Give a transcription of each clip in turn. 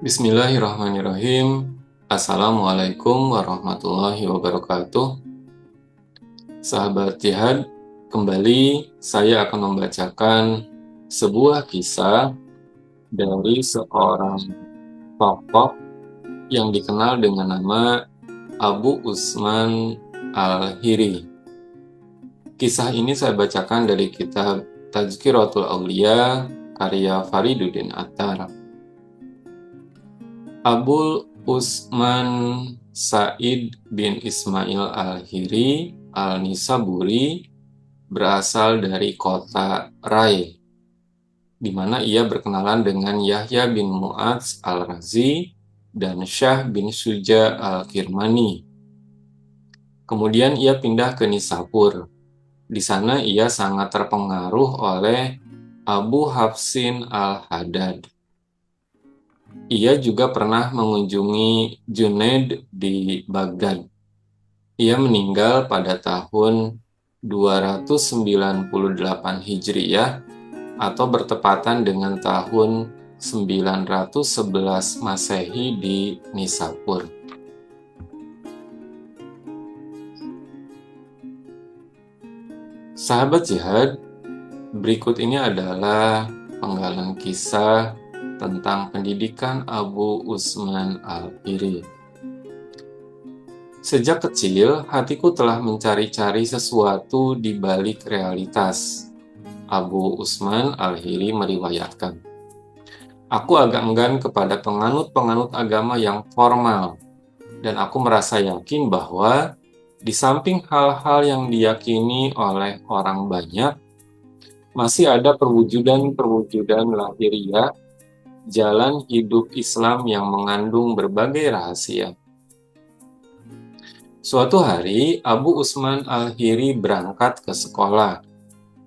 Bismillahirrahmanirrahim. Assalamualaikum warahmatullahi wabarakatuh. Sahabat Jihad, kembali saya akan membacakan sebuah kisah dari seorang tokoh yang dikenal dengan nama Abu Usman Al-Hiri. Kisah ini saya bacakan dari kitab Tazkiratul Aulia karya Fariduddin Attar. Abu Usman Said bin Ismail Al-Hiri Al-Nisaburi berasal dari kota Rai, di mana ia berkenalan dengan Yahya bin Mu'adz Al-Razi dan Syah bin Suja Al-Kirmani. Kemudian ia pindah ke Nisapur. Di sana ia sangat terpengaruh oleh Abu Hafsin Al-Haddad. Ia juga pernah mengunjungi Junaid di Baghdad. Ia meninggal pada tahun 298 Hijriyah atau bertepatan dengan tahun 911 Masehi di Nisapur. Sahabat Jihad, berikut ini adalah penggalan kisah tentang pendidikan Abu Usman Al-Hiri. Sejak kecil, hatiku telah mencari-cari sesuatu di balik realitas. Abu Usman Al-Hiri meriwayatkan, aku agak enggan kepada penganut-penganut agama yang formal, dan aku merasa yakin bahwa di samping hal-hal yang diyakini oleh orang banyak, masih ada perwujudan-perwujudan lahiriah jalan hidup Islam yang mengandung berbagai rahasia. Suatu hari, Abu Usman Al-Hiri berangkat ke sekolah.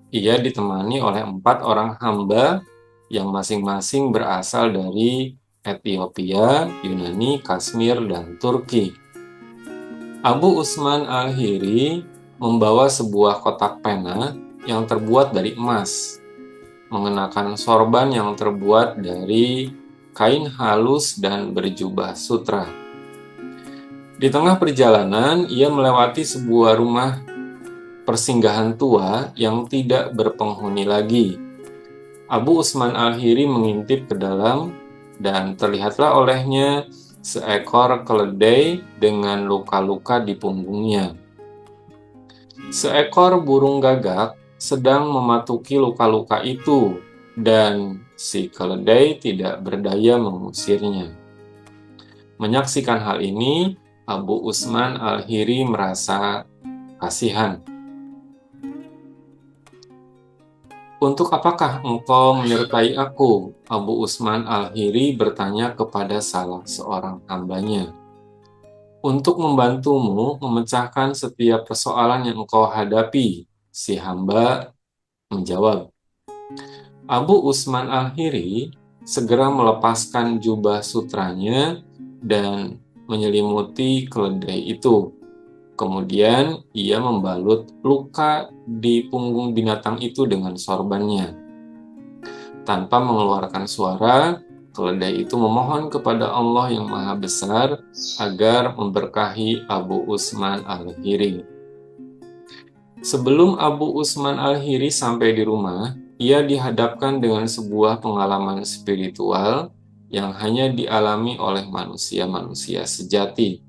Ia ditemani oleh 4 orang hamba yang masing-masing berasal dari Ethiopia, Yunani, Kashmir, dan Turki. Abu Usman Al-Hiri membawa sebuah kotak pena yang terbuat dari emas, mengenakan sorban yang terbuat dari kain halus dan berjubah sutra. Di tengah perjalanan, ia melewati sebuah rumah persinggahan tua yang tidak berpenghuni lagi. Abu Usman Al-Hiri mengintip ke dalam dan terlihatlah olehnya seekor keledai dengan luka-luka di punggungnya. Seekor burung gagak sedang mematuki luka-luka itu, dan si keledai tidak berdaya mengusirnya. Menyaksikan hal ini, Abu Usman Al-Hiri merasa kasihan. Untuk apakah engkau menyertai aku? Abu Usman Al-Hiri bertanya kepada salah seorang hambanya. Untuk membantumu memecahkan setiap persoalan yang engkau hadapi, si hamba menjawab. Abu Usman Al-Hiri segera melepaskan jubah sutranya dan menyelimuti keledai itu. Kemudian ia membalut luka di punggung binatang itu dengan sorbannya. Tanpa mengeluarkan suara, keledai itu memohon kepada Allah yang Maha Besar agar memberkahi Abu Usman Al-Hiri. Sebelum Abu Usman Al-Hiri sampai di rumah, ia dihadapkan dengan sebuah pengalaman spiritual yang hanya dialami oleh manusia-manusia sejati.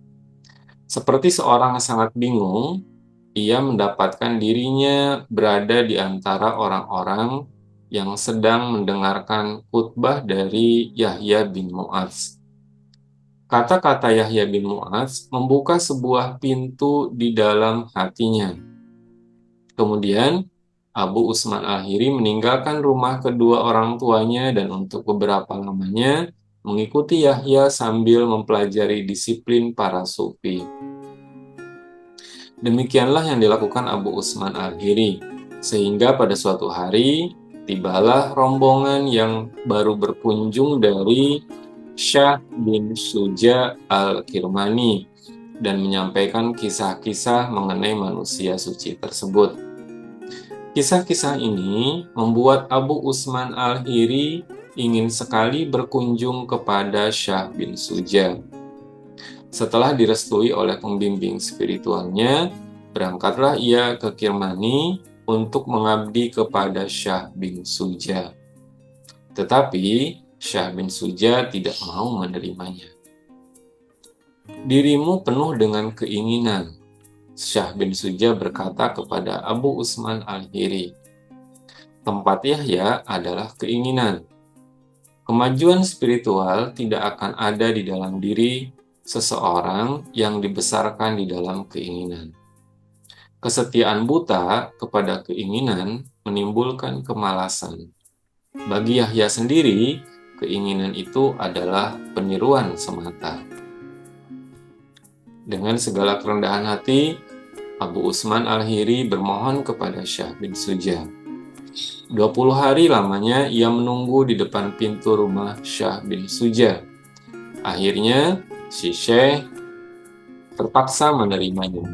Seperti seorang yang sangat bingung, ia mendapatkan dirinya berada di antara orang-orang yang sedang mendengarkan khutbah dari Yahya bin Mu'adz. Kata-kata Yahya bin Mu'adz membuka sebuah pintu di dalam hatinya. Kemudian, Abu Usman Al-Hiri meninggalkan rumah kedua orang tuanya dan untuk beberapa lamanya mengikuti Yahya sambil mempelajari disiplin para sufi. Demikianlah yang dilakukan Abu Usman Al-Hiri. Sehingga pada suatu hari, tibalah rombongan yang baru berkunjung dari Syah bin Suja al-Kirmani dan menyampaikan kisah-kisah mengenai manusia suci tersebut. Kisah-kisah ini membuat Abu Usman al-Hiri ingin sekali berkunjung kepada Syah bin Suja. Setelah direstui oleh pembimbing spiritualnya, berangkatlah ia ke Kirmani untuk mengabdi kepada Syah bin Suja. Tetapi Syah bin Suja tidak mau menerimanya. Dirimu penuh dengan keinginan, Syah bin Suja berkata kepada Abu Usman al-Hiri. Tempat Yahya adalah keinginan. Kemajuan spiritual tidak akan ada di dalam diri seseorang yang dibesarkan di dalam keinginan. Kesetiaan buta kepada keinginan menimbulkan kemalasan. Bagi Yahya sendiri, keinginan itu adalah peniruan semata. Dengan segala kerendahan hati, Abu Usman al-Hiri bermohon kepada Syah bin Suja. 20 hari lamanya ia menunggu di depan pintu rumah Syah bin Suja. Akhirnya, si Syekh terpaksa menerimanya.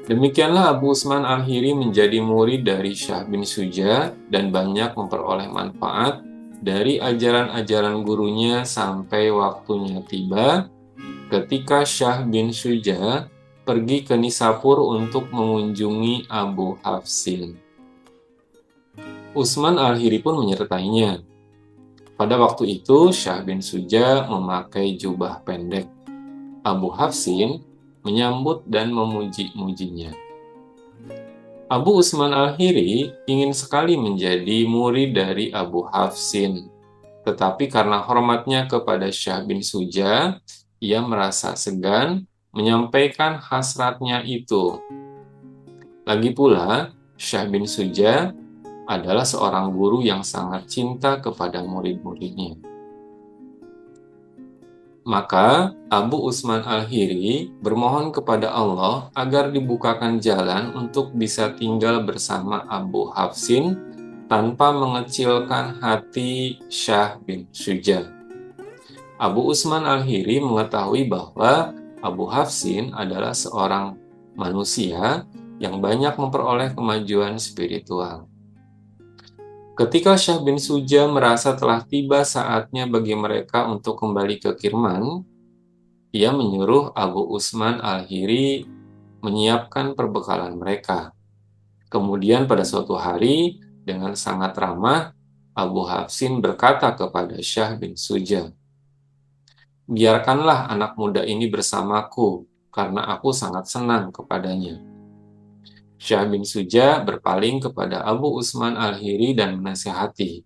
Demikianlah Abu Usman al-Hiri menjadi murid dari Syah bin Suja dan banyak memperoleh manfaat dari ajaran-ajaran gurunya sampai waktunya tiba ketika Syah bin Suja pergi ke Nisapur untuk mengunjungi Abu Hafsin. Usman al-Hiri pun menyertainya. Pada waktu itu, Syah bin Suja memakai jubah pendek. Abu Hafsin menyambut dan memuji-mujinya. Abu Usman al-Hiri ingin sekali menjadi murid dari Abu Hafsin. Tetapi karena hormatnya kepada Syah bin Suja, ia merasa segan menyampaikan hasratnya itu. Lagi pula, Syah bin Suja adalah seorang guru yang sangat cinta kepada murid-muridnya. Maka Abu Usman al-Hiri bermohon kepada Allah agar dibukakan jalan untuk bisa tinggal bersama Abu Hafsin tanpa mengecilkan hati Syah bin Suja. Abu Usman al-Hiri mengetahui bahwa Abu Hafsin adalah seorang manusia yang banyak memperoleh kemajuan spiritual. Ketika Syah bin Suja merasa telah tiba saatnya bagi mereka untuk kembali ke Kirman, ia menyuruh Abu Usman al-Hiri menyiapkan perbekalan mereka. Kemudian pada suatu hari, dengan sangat ramah, Abu Hafsin berkata kepada Syah bin Suja, "Biarkanlah anak muda ini bersamaku, karena aku sangat senang kepadanya." Syah bin Suja berpaling kepada Abu Usman al-Hiri dan menasihati,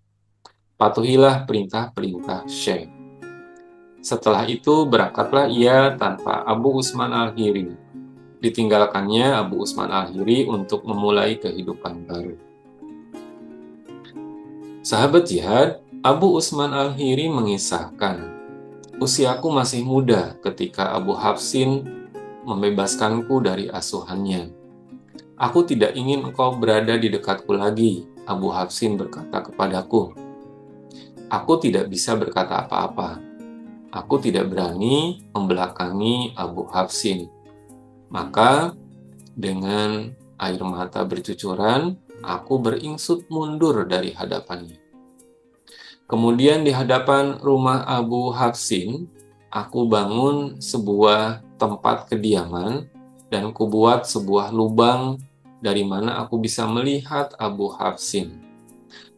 "Patuhilah perintah-perintah Syekh." Setelah itu berangkatlah ia tanpa Abu Usman al-Hiri. Ditinggalkannya Abu Usman al-Hiri untuk memulai kehidupan baru. Sahabat jihad, Abu Usman al-Hiri mengisahkan, "Usiaku masih muda ketika Abu Hafsin membebaskanku dari asuhannya. Aku tidak ingin engkau berada di dekatku lagi," Abu Hafsin berkata kepadaku. Aku tidak bisa berkata apa-apa. Aku tidak berani membelakangi Abu Hafsin. Maka, dengan air mata bercucuran, aku beringsut mundur dari hadapannya. Kemudian di hadapan rumah Abu Hafsin, aku bangun sebuah tempat kediaman dan kubuat sebuah lubang dari mana aku bisa melihat Abu Hafsin.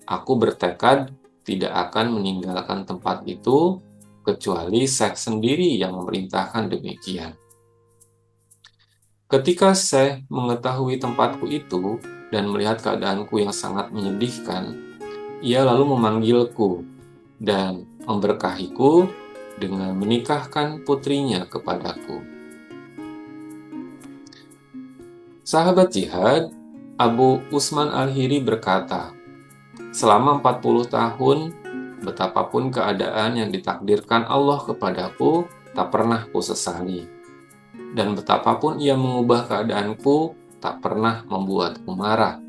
Aku bertekad tidak akan meninggalkan tempat itu, kecuali Syekh sendiri yang memerintahkan demikian. Ketika Syekh mengetahui tempatku itu dan melihat keadaanku yang sangat menyedihkan, ia lalu memanggilku dan memberkahiku dengan menikahkan putrinya kepadaku. Sahabat jihad, Abu Usman al-Hiri berkata, "Selama 40 tahun, betapapun keadaan yang ditakdirkan Allah kepadaku, tak pernah kusesali. Dan betapapun ia mengubah keadaanku, tak pernah membuatku marah.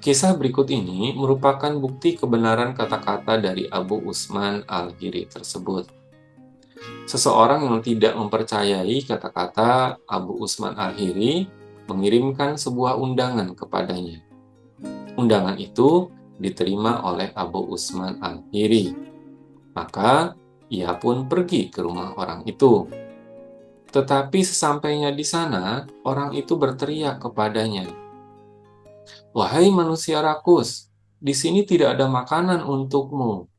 Kisah berikut ini merupakan bukti kebenaran kata-kata dari Abu Usman Al-Hiri tersebut. Seseorang yang tidak mempercayai kata-kata Abu Usman Al-Hiri mengirimkan sebuah undangan kepadanya. Undangan itu diterima oleh Abu Usman Al-Hiri. Maka ia pun pergi ke rumah orang itu. Tetapi sesampainya di sana, orang itu berteriak kepadanya, "Wahai manusia rakus, di sini tidak ada makanan untukmu.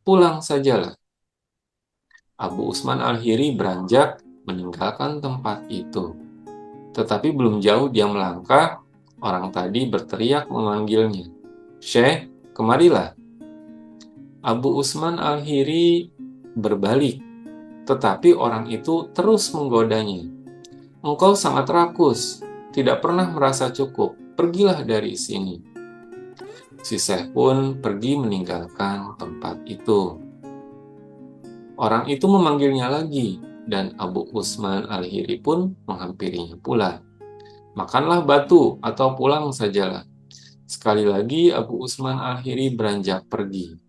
Pulang sajalah." Abu Usman Al-Hiri beranjak meninggalkan tempat itu. Tetapi belum jauh dia melangkah, orang tadi berteriak memanggilnya, "Syekh, kemarilah." Abu Usman Al-Hiri berbalik, tetapi orang itu terus menggodanya. "Engkau sangat rakus, tidak pernah merasa cukup. Pergilah dari sini." Si Syekh pun pergi meninggalkan tempat itu. Orang itu memanggilnya lagi, dan Abu Usman Al-Hiri pun menghampirinya pula. "Makanlah batu atau pulang sajalah." Sekali lagi Abu Usman Al-Hiri beranjak pergi.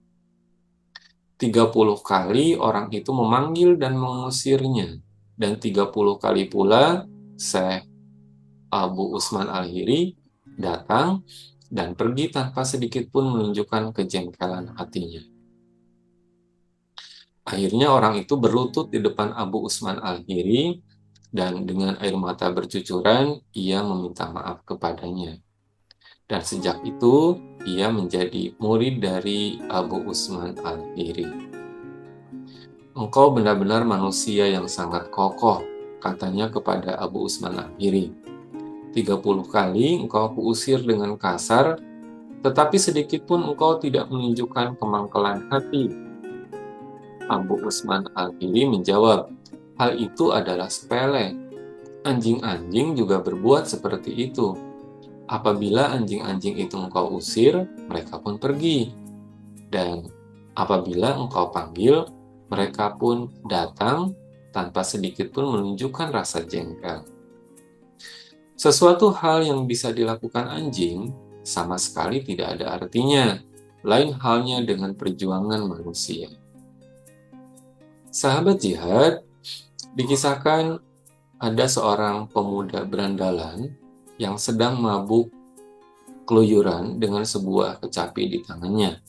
30 kali orang itu memanggil dan mengusirnya, dan 30 kali pula Syekh Abu Usman Al-Hiri datang dan pergi tanpa sedikit pun menunjukkan kejengkelan hatinya. Akhirnya orang itu berlutut di depan Abu Usman Al-Hiri dan dengan air mata bercucuran ia meminta maaf kepadanya. Dan sejak itu ia menjadi murid dari Abu Usman Al-Hiri. "Engkau benar-benar manusia yang sangat kokoh," katanya kepada Abu Usman Al-Hiri. 30 kali engkau kuusir dengan kasar, tetapi sedikit pun engkau tidak menunjukkan kemangkalan hati. Abu Usman Al-Hiri menjawab, "Hal itu adalah sepele. Anjing-anjing juga berbuat seperti itu. Apabila anjing-anjing itu engkau usir, mereka pun pergi. Dan apabila engkau panggil, mereka pun datang tanpa sedikit pun menunjukkan rasa jengkel." Sesuatu hal yang bisa dilakukan anjing sama sekali tidak ada artinya. Lain halnya dengan perjuangan manusia. Sahabat jihad, dikisahkan ada seorang pemuda berandalan yang sedang mabuk keluyuran dengan sebuah kecapi di tangannya.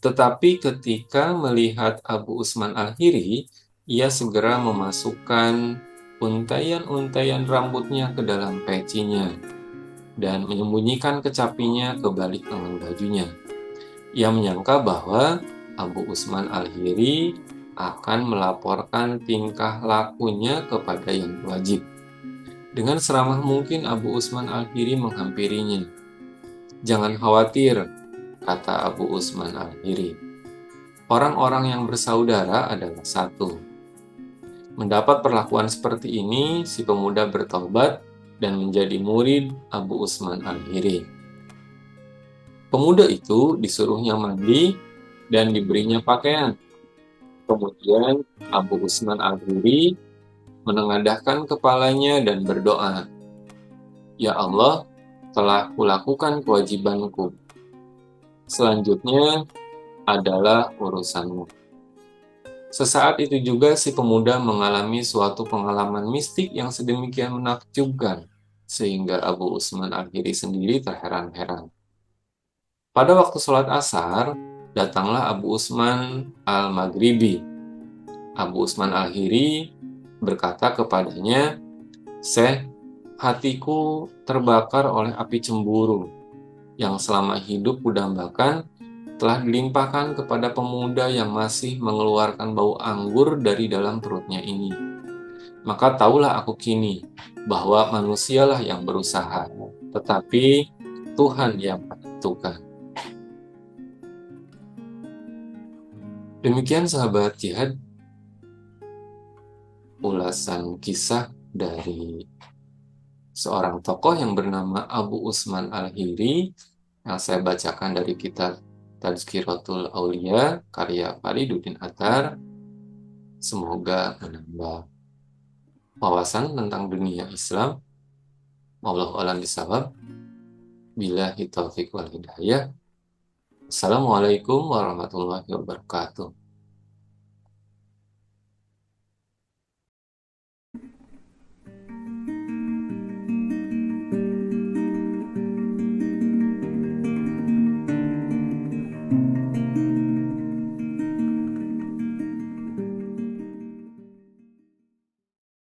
Tetapi ketika melihat Abu Usman Al-Hiri, ia segera memasukkan untaian-untaian rambutnya ke dalam pecinya dan menyembunyikan kecapinya ke balik lengan bajunya. Ia menyangka bahwa Abu Usman Al-Hiri akan melaporkan tingkah lakunya kepada yang wajib. Dengan seramah mungkin Abu Usman Al-Hiri menghampirinya. "Jangan khawatir," kata Abu Usman Al-Hiri. "Orang-orang yang bersaudara adalah satu." Mendapat perlakuan seperti ini, si pemuda bertobat dan menjadi murid Abu Usman Al-Hiri. Pemuda itu disuruhnya mandi dan diberinya pakaian. Kemudian Abu Usman Al-Hiri menengadahkan kepalanya dan berdoa, "Ya Allah, telah kulakukan kewajibanku. Selanjutnya adalah urusanmu." Sesaat itu juga si pemuda mengalami suatu pengalaman mistik yang sedemikian menakjubkan, sehingga Abu Usman Al-Hiri sendiri terheran-heran. Pada waktu sholat asar, datanglah Abu Usman Al-Maghribi. Abu Usman Al-Hiri berkata kepadanya, "Syekh, hatiku terbakar oleh api cemburu yang selama hidup kudambakan telah dilimpahkan kepada pemuda yang masih mengeluarkan bau anggur dari dalam perutnya ini. Maka taulah aku kini bahwa manusialah yang berusaha, tetapi Tuhan yang menentukan." Demikian sahabat jihad, ulasan kisah dari seorang tokoh yang bernama Abu Usman Al-Hiri yang saya bacakan dari kitab Tazkiratul Aulia karya Fariduddin Attar. Semoga menambah wawasan tentang dunia Islam Wallahu a'lam bishawab. Billahi taufiq wal hidayah. Assalamualaikum warahmatullahi wabarakatuh.